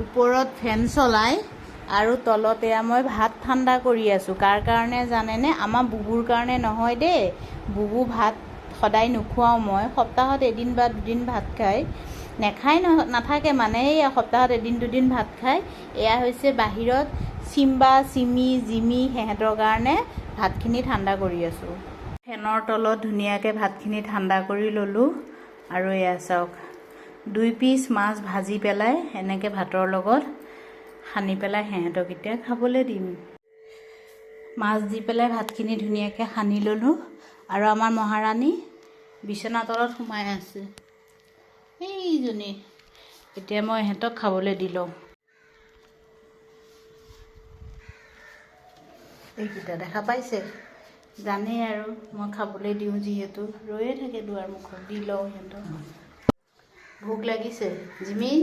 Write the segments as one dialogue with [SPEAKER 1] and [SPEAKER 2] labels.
[SPEAKER 1] ওপৰত ফেন চলাই আৰু তলতে মই ভাত ঠাণ্ডা কৰি আছোঁ। কাৰ কাৰণে জানেনে? আমাৰ বুবুৰ কাৰণে নহয় দেই। বুবু ভাত সদায় নোখোৱাওঁ মই। সপ্তাহত এদিন বা দুদিন ভাত খায়। নেখায় নাথাকে মানে, এই সপ্তাহত এদিন দুদিন ভাত খায়। এয়া হৈছে বাহিৰত চিম্বা, চিমি, জিমি সিহঁতৰ কাৰণে ভাতখিনি ঠাণ্ডা কৰি আছোঁ। ফেনৰ তলত ধুনীয়াকৈ ভাতখিনি ঠাণ্ডা কৰি ল'লোঁ। আৰু এয়া চাওক, 2 পিচ মাছ ভাজি পেলাই এনেকৈ ভাতৰ লগত সানি পেলাই সিহঁতক এতিয়া খাবলৈ দিম। মাছ দি পেলাই ভাতখিনি ধুনীয়াকৈ সানি ল'লোঁ। আৰু আমাৰ মহাৰাণী বিচনা তলত সোমাই আছে, এইজনী। এতিয়া মই ইহঁতক খাবলৈ দি লওঁ। এইকেইটা দেখা পাইছে, জানেই আৰু মই খাবলৈ দিওঁ যিহেতু ৰৈয়ে থাকে দুৱাৰ মুখত। দি লওঁ সিহঁতক। ভোক লাগিছে জিমি,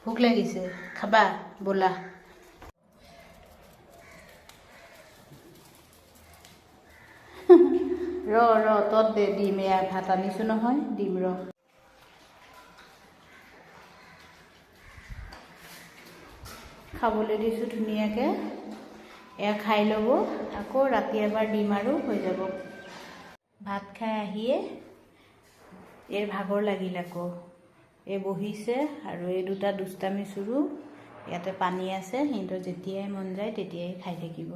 [SPEAKER 1] ভোক লাগিছে, খাবা ব'লা। ৰ তত দে, দিম। এয়া ভাত আনিছোঁ নহয়, দিম ৰ। খাবলৈ দিছোঁ ধুনীয়াকৈ। এয়া খাই ল'ব, আকৌ ৰাতি এবাৰ দিম আৰু হৈ যাব। ভাত খাই আহিয়ে এই ভাগৰ লাগিল আকৌ। এই বহিছে আৰু এই দুটা দুষ্টামি চুৰু। ইয়াতে পানী আছে, সিহঁতৰ যেতিয়াই মন যায় তেতিয়াই খাই থাকিব।